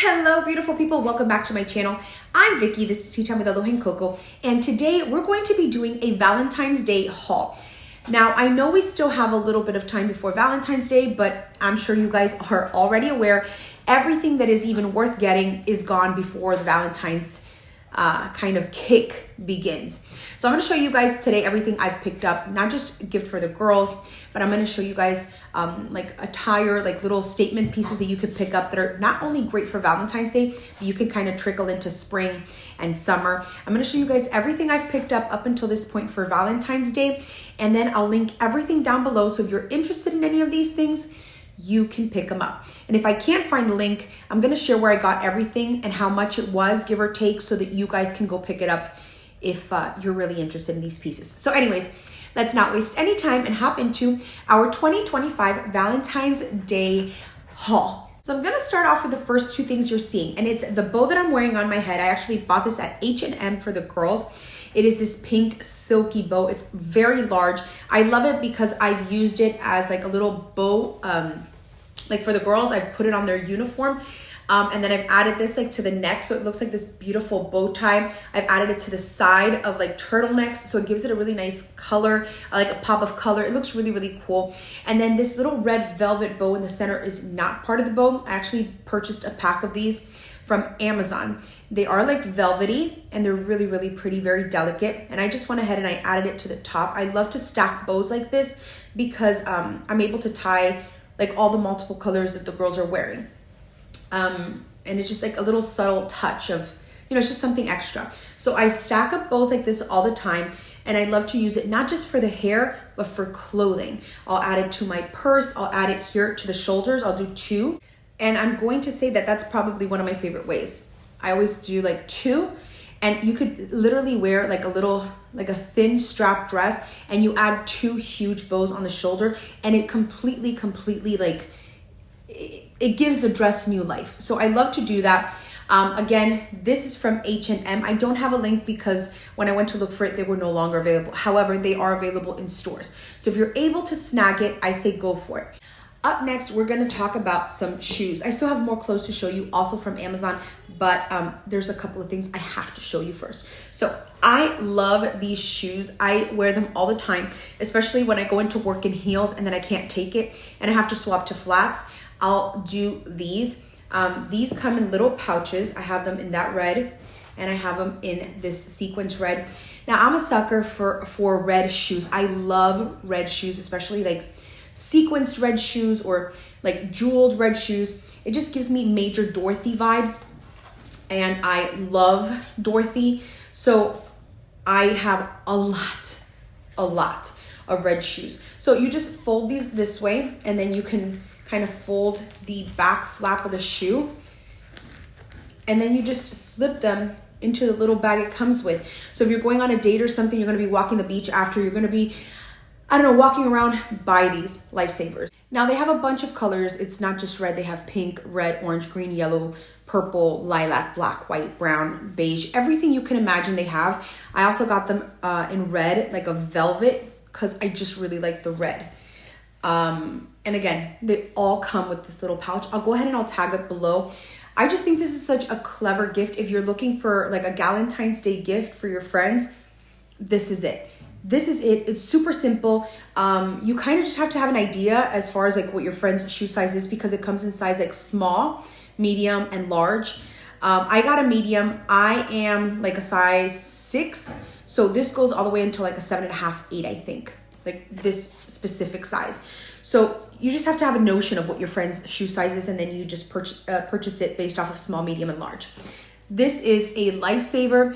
Hello, beautiful people. Welcome back to my channel. I'm Vicky. This is Tea Time with Aloha and Coco. And today we're going to be doing a Valentine's Day haul. Now, I know we still have a little bit of time before Valentine's Day, but I'm sure you guys are already aware everything that is even worth getting is gone before the Valentine's kind of kick begins. So I'm going to show you guys today everything I've picked up, not just a gift for the girls, but I'm going to show you guys like attire, like little statement pieces that you could pick up that are not only great for Valentine's Day, but you can kind of trickle into spring and summer. I'm going to show you guys everything I've picked up until this point for Valentine's Day, and then I'll link everything down below. So if you're interested in any of these things, you can pick them up. And if I can't find the link, I'm going to share where I got everything and how much it was, give or take, so that you guys can go pick it up if you're really interested in these pieces. So anyways, let's not waste any time and hop into our 2025 Valentine's Day haul. So I'm going to start off with the first two things you're seeing, and it's the bow that I'm wearing on my head. I actually bought this at H&M for the girls. It is this pink silky bow. It's very large. I love it because I've used it as like a little bow, like for the girls. I've put it on their uniform. And then I've added this like to the neck, so it looks like this beautiful bow tie. I've added it to the side of like turtlenecks, so it gives it a really nice color, like a pop of color. It looks really, really cool. And then this little red velvet bow in the center is not part of the bow. I actually purchased a pack of these from Amazon. They are like velvety and they're really, really pretty, very delicate. And I just went ahead and I added it to the top. I love to stack bows like this because I'm able to tie like all the multiple colors that the girls are wearing. And it's just like a little subtle touch of, you know, it's just something extra. So I stack up bows like this all the time, and I love to use it not just for the hair, but for clothing. I'll add it to my purse. I'll add it here to the shoulders. I'll do two. And I'm going to say that that's probably one of my favorite ways. I always do like two, and you could literally wear like a little, like a thin strap dress, and you add two huge bows on the shoulder, and it completely like, it gives the dress new life. So I love to do that. Again, this is from H&M. I don't have a link because when I went to look for it, they were no longer available. However, they are available in stores. So if you're able to snag it, I say go for it. Up next, we're going to talk about some shoes. I still have more clothes to show you, also from Amazon, but there's a couple of things I have to show you first. So I love these shoes. I wear them all the time, especially when I go into work in heels and then I can't take it and I have to swap to flats. I'll do these. These come in little pouches. I have them in that red, and I have them in this sequence red. Now, I'm a sucker for red shoes. I love red shoes, especially like sequenced red shoes or like jeweled red shoes. It just gives me major Dorothy vibes, and I love Dorothy. So I have a lot of red shoes. So you just fold these this way, and then you can kind of fold the back flap of the shoe, and then you just slip them into the little bag it comes with. So if you're going on a date or something, you're going to be walking the beach after, you're going to be, I don't know, walking around, buy these lifesavers. Now they have a bunch of colors. It's not just red. They have pink, red, orange, green, yellow, purple, lilac, black, white, brown, beige, everything you can imagine they have. I also got them in red, like a velvet, because I just really like the red. And again, they all come with this little pouch. I'll go ahead and I'll tag it below. I just think this is such a clever gift. If you're looking for like a Valentine's Day gift for your friends, this is it. This is it. It's super simple. You kind of just have to have an idea as far as like what your friend's shoe size is, because it comes in size like small, medium, and large. I got a medium. I am like a size 6. So this goes all the way into like a 7.5, 8, I think. Like this specific size. So you just have to have a notion of what your friend's shoe size is, and then you just purchase it based off of small, medium, and large. This is a lifesaver,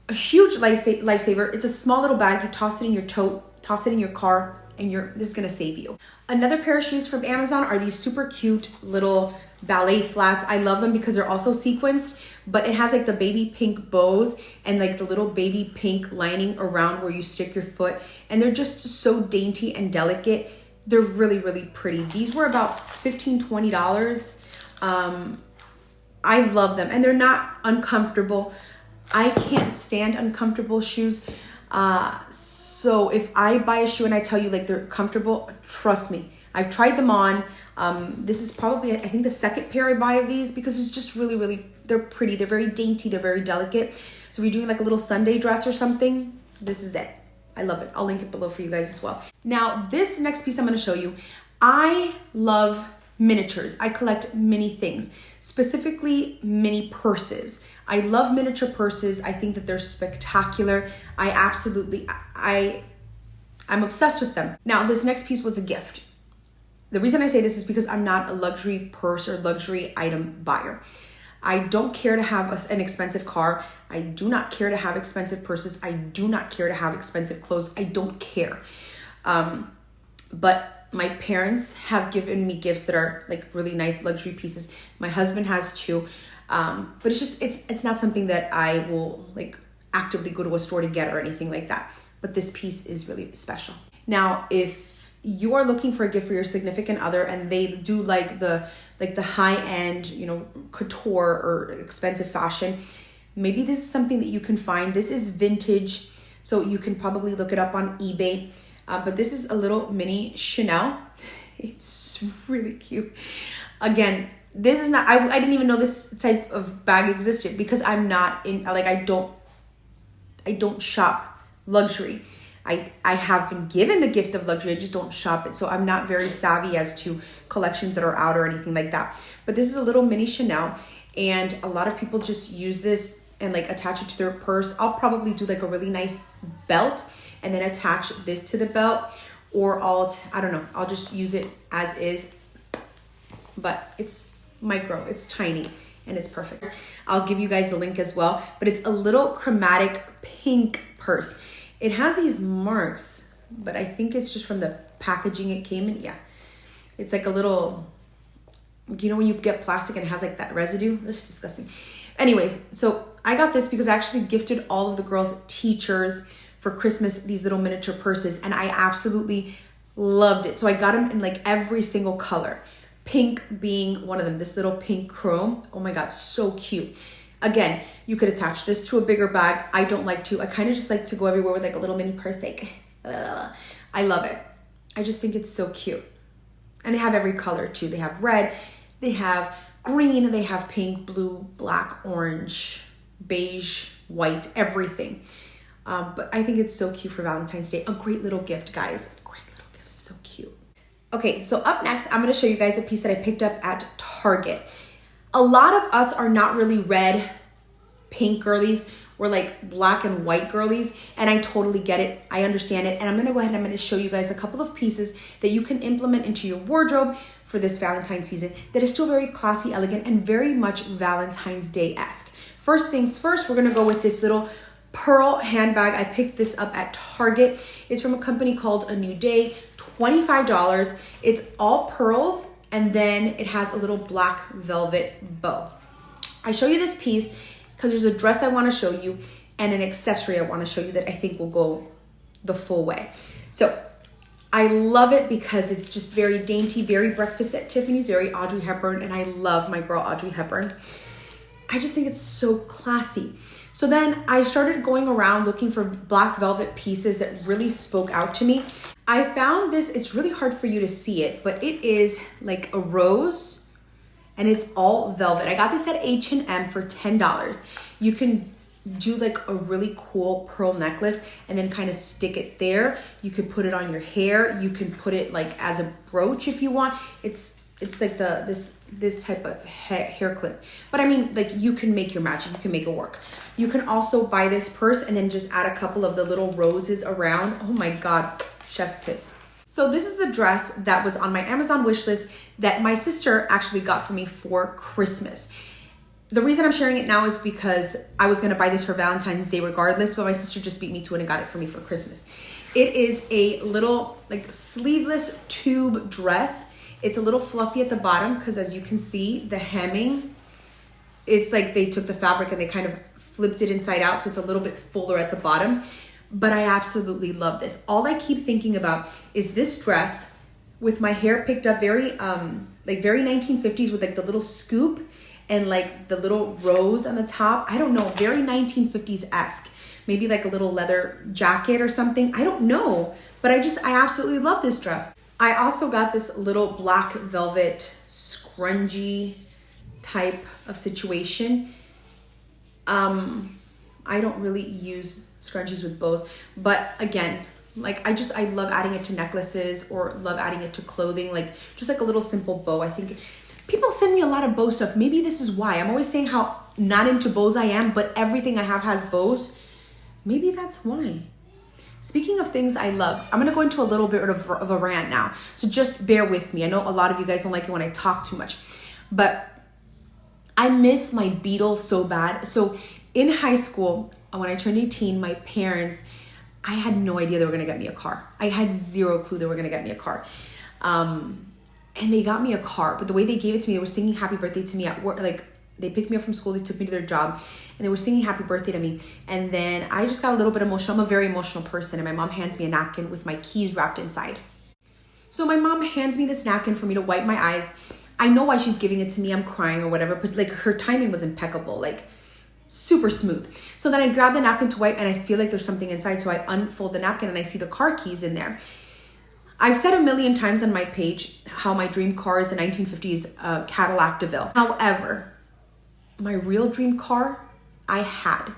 a huge lifesaver. It's a small little bag. You toss it in your tote, toss it in your car, and this is gonna save you. Another pair of shoes from Amazon are these super cute little ballet flats. I love them because they're also sequenced, but it has like the baby pink bows and like the little baby pink lining around where you stick your foot. And they're just so dainty and delicate. They're really, really pretty. These were about $15, $20. I love them, and they're not uncomfortable. I can't stand uncomfortable shoes. So if I buy a shoe and I tell you like they're comfortable, trust me, I've tried them on. This is probably, I think, the second pair I buy of these because it's just really, really, they're pretty. They're very dainty. They're very delicate. So if you're doing like a little Sunday dress or something, this is it. I love it. I'll link it below for you guys as well. Now, this next piece I'm going to show you, I love miniatures. I collect mini things, specifically mini purses. I love miniature purses. I think that they're spectacular. I'm obsessed with them. Now, this next piece was a gift. The reason I say this is because I'm not a luxury purse or luxury item buyer. I don't care to have an expensive car. I do not care to have expensive purses. I do not care to have expensive clothes. I don't care. But my parents have given me gifts that are like really nice luxury pieces. My husband has too. But it's just, it's not something that I will like actively go to a store to get or anything like that. But this piece is really special. Now, if you are looking for a gift for your significant other and they do like the high-end, you know, couture or expensive fashion, maybe this is something that you can find. This is vintage, so you can probably look it up on eBay. But this is a little mini Chanel. It's really cute. Again, this is not, I didn't even know this type of bag existed because I'm not in, like, I don't shop luxury. I have been given the gift of luxury. I just don't shop it. So I'm not very savvy as to collections that are out or anything like that. But this is a little mini Chanel. And a lot of people just use this and like attach it to their purse. I'll probably do like a really nice belt and then attach this to the belt. Or I don't know, I'll just use it as is. But it's micro, it's tiny, and it's perfect. I'll give you guys the link as well. But it's a little chromatic pink purse. It has these marks, but I think it's just from the packaging it came in. Yeah, it's like a little, you know when you get plastic and it has like that residue? It's disgusting. Anyways, so I got this because I actually gifted all of the girls' teachers for Christmas these little miniature purses, and I absolutely loved it. So I got them in like every single color. Pink being one of them, this little pink chrome. Oh my God, so cute. Again, you could attach this to a bigger bag. I don't like to. I kind of just like to go everywhere with like a little mini purse. Like, I love it. I just think it's so cute. And they have every color too. They have red, they have green, they have pink, blue, black, orange, beige, white, everything. But I think it's so cute for Valentine's Day. A great little gift, guys. A great little gift, so cute. Okay, so up next, I'm gonna show you guys a piece that I picked up at Target. A lot of us are not really red, pink girlies. We're like black and white girlies, and I totally get it. I understand it. And I'm gonna go ahead and I'm gonna show you guys a couple of pieces that you can implement into your wardrobe for this Valentine's season that is still very classy, elegant, and very much Valentine's Day-esque. First things first, we're gonna go with this little pearl handbag. I picked this up at Target. It's from a company called A New Day, $25. It's all pearls, and then it has a little black velvet bow. I show you this piece because there's a dress I want to show you and an accessory I want to show you that I think will go the full way. So I love it because it's just very dainty, very Breakfast at Tiffany's, very Audrey Hepburn, and I love my girl Audrey Hepburn. I just think it's so classy. So then I started going around looking for black velvet pieces that really spoke out to me. I found this, it's really hard for you to see it, but it is like a rose and it's all velvet. I got this at H&M for $10. You can do like a really cool pearl necklace and then kind of stick it there. You could put it on your hair. You can put it like as a brooch if you want. It's like this type of hair clip. But I mean, like you can make your magic, you can make it work. You can also buy this purse and then just add a couple of the little roses around. Oh my God, chef's kiss. So this is the dress that was on my Amazon wish list that my sister actually got for me for Christmas. The reason I'm sharing it now is because I was gonna buy this for Valentine's Day regardless, but my sister just beat me to it and got it for me for Christmas. It is a little like sleeveless tube dress. It's a little fluffy at the bottom because as you can see, the hemming, it's like they took the fabric and they kind of flipped it inside out. So it's a little bit fuller at the bottom, but I absolutely love this. All I keep thinking about is this dress with my hair picked up very 1950s with like the little scoop and like the little rose on the top. I don't know, very 1950s-esque. Maybe like a little leather jacket or something. I don't know, but I absolutely love this dress. I also got this little black velvet scrunchie type of situation. I don't really use scrunchies with bows, but again, like I love adding it to necklaces or love adding it to clothing, like just like a little simple bow. I think people send me a lot of bow stuff. Maybe this is why. I'm always saying how not into bows I am, but everything I have has bows. Maybe that's why. Speaking of things I love, I'm gonna go into a little bit of a rant now. So just bear with me. I know a lot of you guys don't like it when I talk too much, but I miss my Beatles so bad. So in high school, when I turned 18, my parents, I had no idea they were gonna get me a car. I had zero clue they were gonna get me a car. And they got me a car, but the way they gave it to me, they were singing happy birthday to me at work. Like they picked me up from school, they took me to their job, and they were singing happy birthday to me. And then I just got a little bit emotional. I'm a very emotional person, and my mom hands me a napkin with my keys wrapped inside. So my mom hands me this napkin for me to wipe my eyes. I know why she's giving it to me. I'm crying or whatever, but like her timing was impeccable, like super smooth. So then I grab the napkin to wipe, and I feel like there's something inside. So I unfold the napkin and I see the car keys in there. I've said a million times on my page how my dream car is the 1950s Cadillac DeVille. However, my real dream car I had.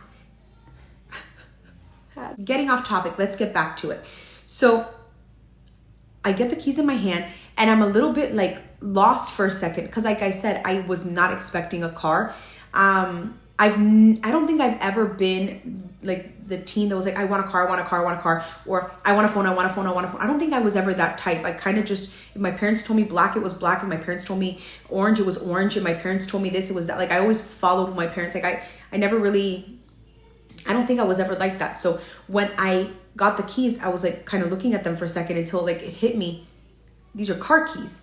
Getting off topic, let's get back to it. So I get the keys in my hand and I'm a little bit like lost for a second because like I said, I was not expecting a car. I don't think I've ever been like the teen that was like, I want a car, I want a car, I want a car, or I want a phone, I want a phone, I want a phone. I don't think I was ever that type. I kind of just, if my parents told me black, it was black. If my parents told me orange, it was orange. If my parents told me this, it was that. Like I always followed my parents. Like I never really, I don't think I was ever like that. So when I got the keys, I was like kind of looking at them for a second until like it hit me. These are car keys.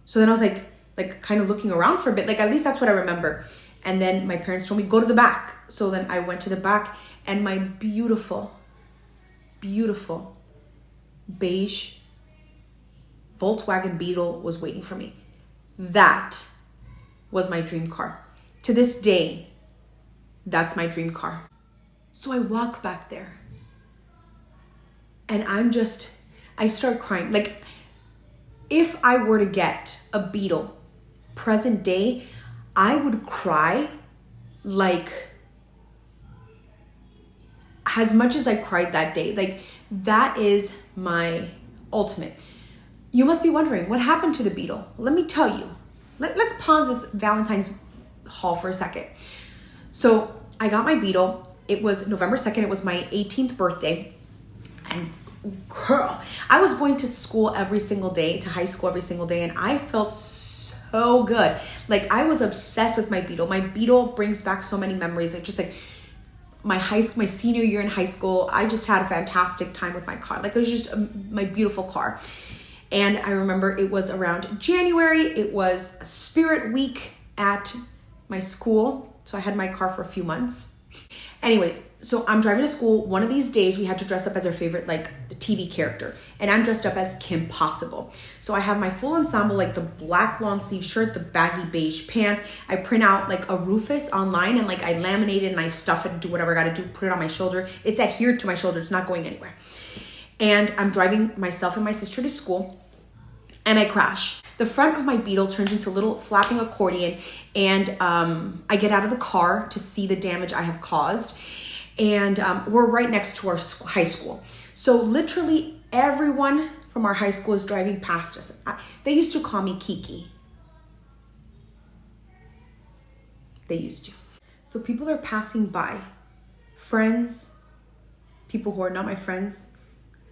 So then I was like kind of looking around for a bit. Like at least that's what I remember. And then my parents told me, go to the back. So then I went to the back and my beautiful, beautiful beige Volkswagen Beetle was waiting for me. That was my dream car. To this day, that's my dream car. So I walk back there and I start crying. Like if I were to get a Beetle present day, I would cry like as much as I cried that day. Like that is my ultimate. You must be wondering what happened to the Beetle. Let me tell you. Let's pause this Valentine's haul for a second. So I got my Beetle. It was November 2nd. It was my 18th birthday. And girl, I was going to school every single day, to high school every single day. And I felt so good. Like I was obsessed with my Beetle. My Beetle brings back so many memories. Like just like my senior year in high school, I just had a fantastic time with my car. Like it was just my beautiful car. And I remember it was around January. It was Spirit Week at my school. So I had my car for a few months. Anyways, so I'm driving to school. One of these days we had to dress up as our favorite like TV character. And I'm dressed up as Kim Possible. So I have my full ensemble, like the black long sleeve shirt, the baggy beige pants. I print out like a Rufus online and like I laminate it and I stuff it and do whatever I gotta do, put it on my shoulder. It's adhered to my shoulder, it's not going anywhere. And I'm driving myself and my sister to school and I crash. The front of my Beetle turns into a little flapping accordion and I get out of the car to see the damage I have caused. And we're right next to our high school. So literally everyone from our high school is driving past us. They used to call me Kiki. They used to. So people are passing by. Friends, people who are not my friends.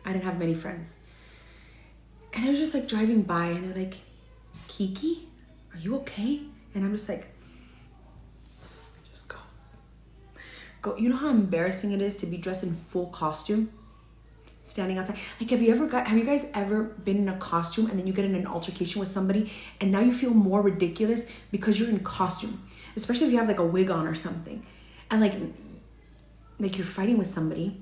I didn't have many friends. And they're just like driving by and they're like, Kiki, are you okay? And I'm just like, just go. Go. You know how embarrassing it is to be dressed in full costume? Standing outside. Like, have you guys ever been in a costume and then you get in an altercation with somebody and now you feel more ridiculous because you're in costume? Especially if you have like a wig on or something. And like you're fighting with somebody,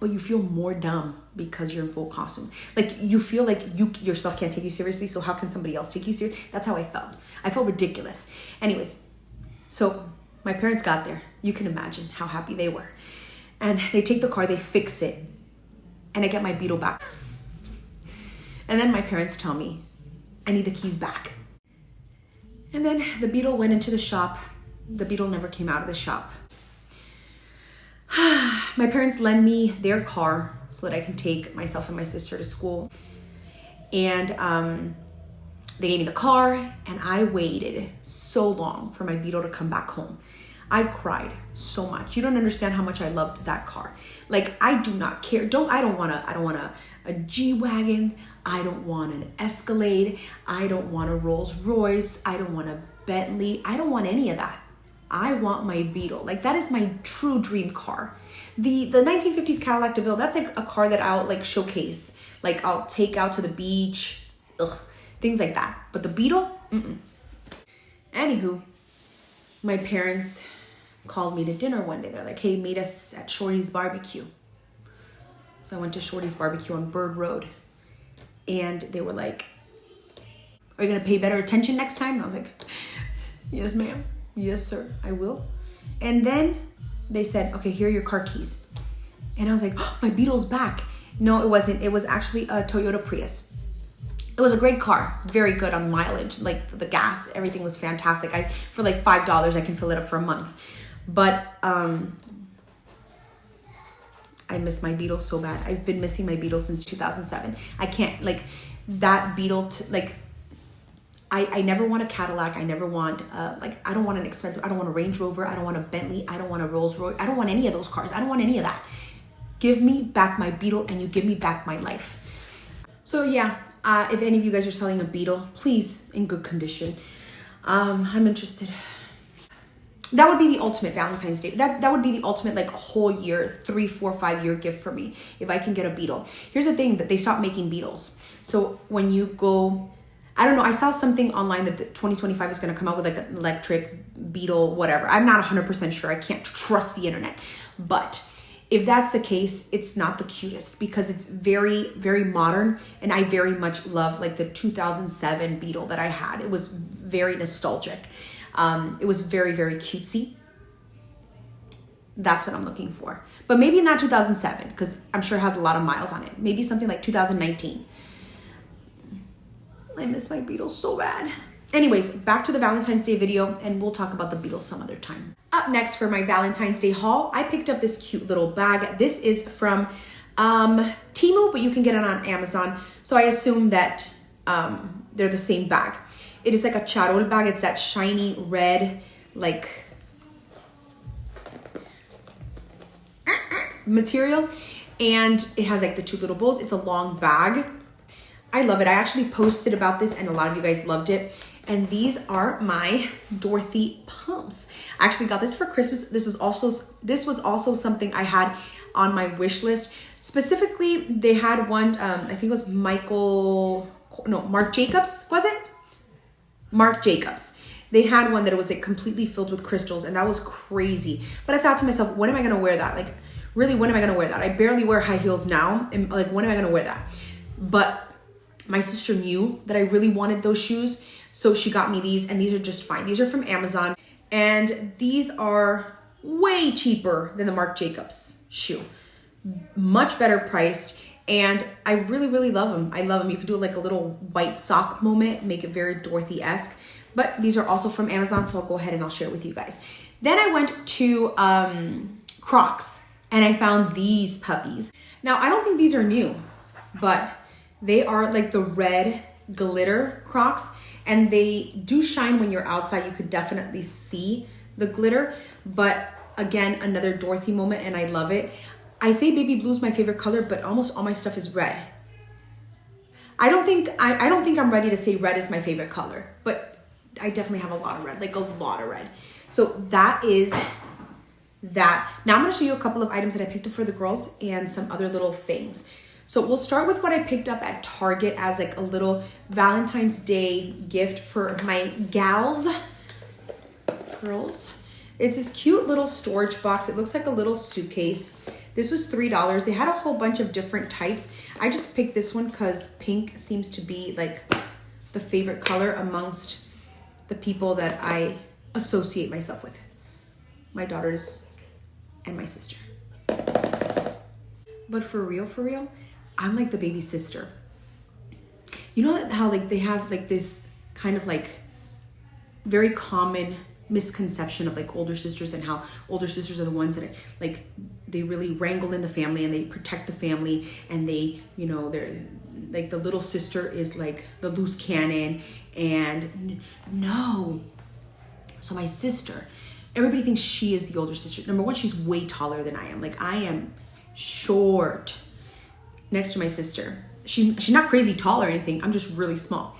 but you feel more dumb because you're in full costume. Like you feel like you yourself can't take you seriously, so how can somebody else take you seriously? That's how I felt. I felt ridiculous. Anyways, so my parents got there. You can imagine how happy they were. And they take the car, they fix it, and I get my Beetle back. And then my parents tell me, I need the keys back. And then the Beetle went into the shop. The Beetle never came out of the shop. My parents lend me their car so that I can take myself and my sister to school. And they gave me the car, and I waited so long for my Beetle to come back home. I cried so much. You don't understand how much I loved that car. Like, I do not care. I don't want a G-Wagon. I don't want an Escalade. I don't want a Rolls Royce. I don't want a Bentley. I don't want any of that. I want my Beetle. Like, that is my true dream car. The 1950s Cadillac DeVille, that's like a car that I'll like showcase. Like, I'll take out to the beach, things like that. But the Beetle, Anywho, my parents called me to dinner one day. They're like, hey, meet us at Shorty's Barbecue. So I went to Shorty's Barbecue on Bird Road. And they were like, are you gonna pay better attention next time? And I was like, yes, ma'am. Yes, sir, I will. And then they said, okay, here are your car keys. And I was like, oh, my Beetle's back. No, it wasn't. It was actually a Toyota Prius. It was a great car, very good on mileage. Like the gas, everything was fantastic. For like $5, I can fill it up for a month. But I miss my Beetle so bad. I've been missing my Beetle since 2007. I can't, like, that Beetle, I never want a Cadillac. I never want, I don't want an expensive, I don't want a Range Rover. I don't want a Bentley. I don't want a Rolls Royce. I don't want any of those cars. I don't want any of that. Give me back my Beetle, and you give me back my life. So yeah, if any of you guys are selling a Beetle, please, in good condition, I'm interested. That would be the ultimate Valentine's Day. That would be the ultimate, like, whole year, 3, 4, 5 year gift for me if I can get a Beetle. Here's the thing, that they stopped making Beetles. So when you go, I don't know, I saw something online that the 2025 is going to come out with like an electric Beetle, whatever. I'm not 100% sure. I can't trust the internet. But if that's the case, it's not the cutest because it's very, very modern. And I very much love like the 2007 Beetle that I had. It was very nostalgic. It was very, very cutesy. That's what I'm looking for. But maybe not 2007 because I'm sure it has a lot of miles on it. Maybe something like 2019. I miss my Beetle so bad. Anyways, back to the Valentine's Day video, and we'll talk about the Beetle some other time. Up next for my Valentine's Day haul, I picked up this cute little bag. This is from Temu, but you can get it on Amazon. So I assume that they're the same bag. It is like a charol bag. It's that shiny red, like, material. And it has like the 2 little bows. It's a long bag. I love it. I actually posted about this and a lot of you guys loved it. And these are my Dorothy pumps. I actually got this for Christmas. This was also something I had on my wish list. Specifically, they had one, I think it was Marc Jacobs, was it? Marc Jacobs. They had one that it was like completely filled with crystals, and that was crazy. But I thought to myself, when am I gonna wear that? Like, really, when am I gonna wear that? I barely wear high heels now, and like, when am I gonna wear that? But my sister knew that I really wanted those shoes, so she got me these, and these are just fine. These are from Amazon, and these are way cheaper than the Marc Jacobs shoe. Much better priced, and I really, really love them. I love them. You could do like a little white sock moment, make it very Dorothy-esque, but these are also from Amazon, so I'll go ahead and I'll share it with you guys. Then I went to Crocs, and I found these puppies. Now, I don't think these are new, but they are like the red glitter Crocs, and they do shine when you're outside. You could definitely see the glitter, but again, another Dorothy moment, and I love it. I say baby blue is my favorite color, but almost all my stuff is red. I don't think I'm ready to say red is my favorite color, but I definitely have a lot of red, like a lot of red. So that is that. Now I'm gonna show you a couple of items that I picked up for the girls and some other little things. So we'll start with what I picked up at Target as like a little Valentine's Day gift for my gals, girls. It's this cute little storage box. It looks like a little suitcase. This was $3. They had a whole bunch of different types. I just picked this one because pink seems to be like the favorite color amongst the people that I associate myself with. My daughters and my sister. But for real, I'm like the baby sister. you know how like they have like this kind of like very common misconception of like older sisters, and how older sisters are the ones that like they really wrangle in the family and they protect the family, and they, you know, they're like the little sister is like the loose cannon. And no. So my sister, everybody thinks she is the older sister. Number one, she's way taller than I am. Like I am short next to my sister. She's not crazy tall or anything. I'm just really small.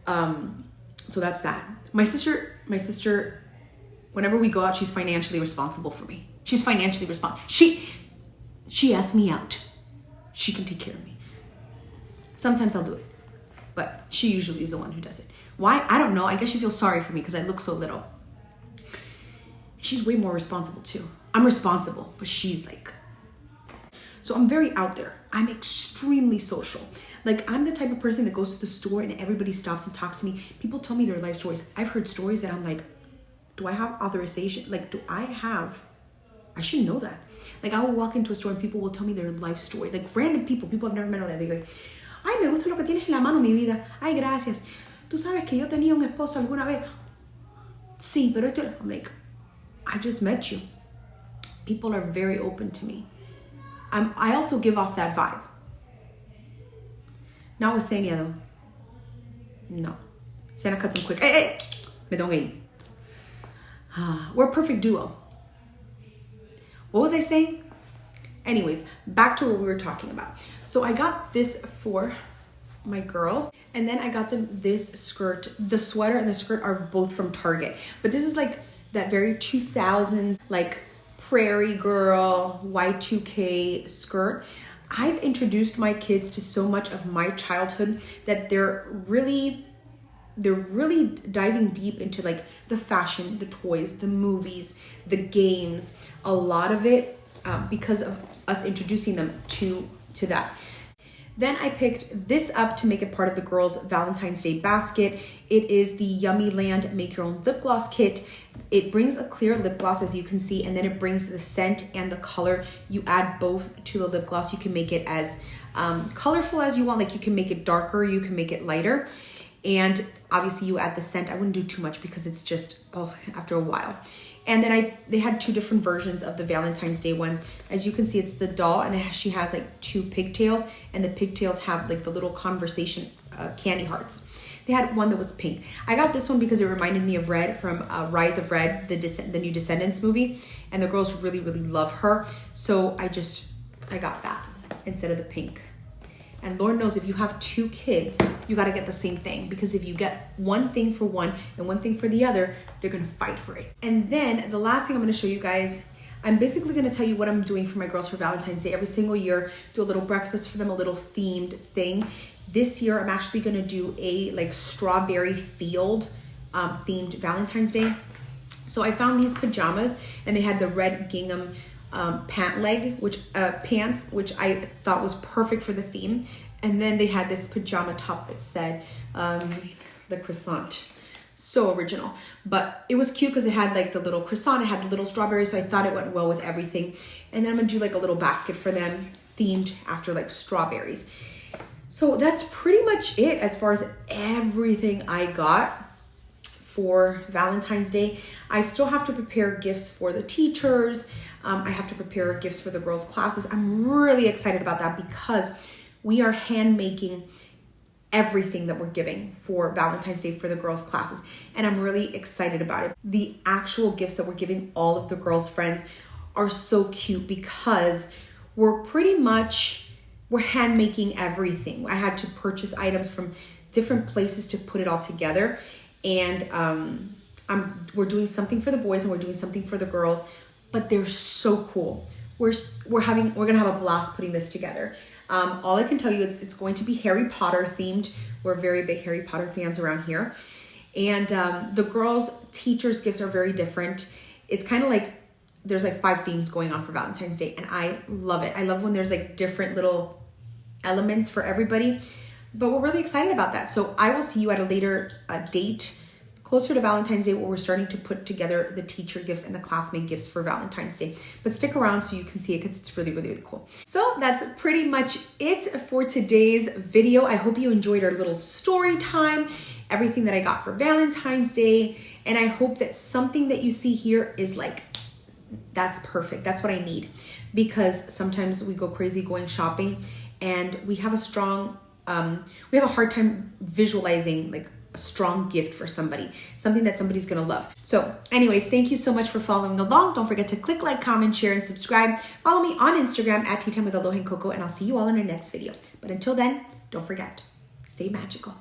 So that's that. My sister, whenever we go out, she's financially responsible for me. She's financially responsible. She asks me out. She can take care of me. Sometimes I'll do it, but she usually is the one who does it. Why? I don't know. I guess she feels sorry for me because I look so little. She's way more responsible too. I'm responsible, but she's like... So I'm very out there. I'm extremely social. Like I'm the type of person that goes to the store and everybody stops and talks to me. People tell me their life stories. I've heard stories that I'm like, do I have authorization? Like, I should know that. Like I will walk into a store and people will tell me their life story. Like random people I've never met in their life. They go, ay, me gusta lo que tienes en la mano, mi vida. Ay, gracias. Tú sabes que yo tenía un esposo alguna vez. Sí, pero esto... I'm like, I just met you. People are very open to me. I also give off that vibe. Not with Sania though. No. Santa cuts him quick. Hey, me don't get. We're a perfect duo. What was I saying? Anyways, back to what we were talking about. So I got this for my girls, and then I got them this skirt. The sweater and the skirt are both from Target, but this is like that very 2000s like prairie girl Y2K skirt. I've introduced my kids to so much of my childhood that they're really diving deep into like the fashion, the toys, the movies, the games, a lot of it because of us introducing them to that. Then I picked this up to make it part of the girls' Valentine's Day basket. It is the Yummy Land Make Your Own Lip Gloss Kit. It brings a clear lip gloss, as you can see, and then it brings the scent and the color. You add both to the lip gloss. You can make it as colorful as you want. Like you can make it darker, you can make it lighter. And obviously you add the scent. I wouldn't do too much because it's just, after a while. And then they had two different versions of the Valentine's Day ones. As you can see, it's the doll, and she has like two pigtails, and the pigtails have like the little conversation candy hearts. They had one that was pink. I got this one because it reminded me of Red from Rise of Red, the new Descendants movie, and the girls really, really love her. So I got that instead of the pink. And Lord knows if you have two kids, you got to get the same thing, because if you get one thing for one and one thing for the other, they're going to fight for it. And then the last thing I'm going to show you guys, I'm basically going to tell you what I'm doing for my girls for Valentine's Day. Every single year, do a little breakfast for them, a little themed thing. This year, I'm actually going to do a like strawberry field themed Valentine's Day. So I found these pajamas, and they had the red gingham pant leg, pants, which I thought was perfect for the theme. And then they had this pajama top that said the croissant. So original, but it was cute because it had like the little croissant, it had the little strawberries, so I thought it went well with everything. And then I'm gonna do like a little basket for them themed after like strawberries. So that's pretty much it as far as everything I got for Valentine's Day. I still have to prepare gifts for the teachers. I have to prepare gifts for the girls' classes. I'm really excited about that because we are hand making everything that we're giving for Valentine's Day for the girls' classes. And I'm really excited about it. The actual gifts that we're giving all of the girls' friends are so cute because we're hand making everything. I had to purchase items from different places to put it all together. And we're doing something for the boys and we're doing something for the girls, but they're so cool. We're gonna have a blast putting this together. All I can tell you is it's going to be Harry Potter themed. We're very big Harry Potter fans around here. And the girls' teachers' gifts are very different. It's kind of like there's like 5 themes going on for Valentine's Day, and I love it. I love when there's like different little elements for everybody, but we're really excited about that. So I will see you at a later date closer to Valentine's Day where we're starting to put together the teacher gifts and the classmate gifts for Valentine's Day. But stick around so you can see it because it's really, really, really cool. So that's pretty much it for today's video. I hope you enjoyed our little story time, everything that I got for Valentine's Day. And I hope that something that you see here is like, that's perfect. That's what I need, because sometimes we go crazy going shopping and we have we have a hard time visualizing like a strong gift for somebody, something that somebody's gonna love. So anyways, thank you so much for following along. Don't forget to click like, comment, share, and subscribe. Follow me on Instagram at Tea Time with Aloha and Coco, and I'll see you all in our next video. But until then, don't forget, stay magical.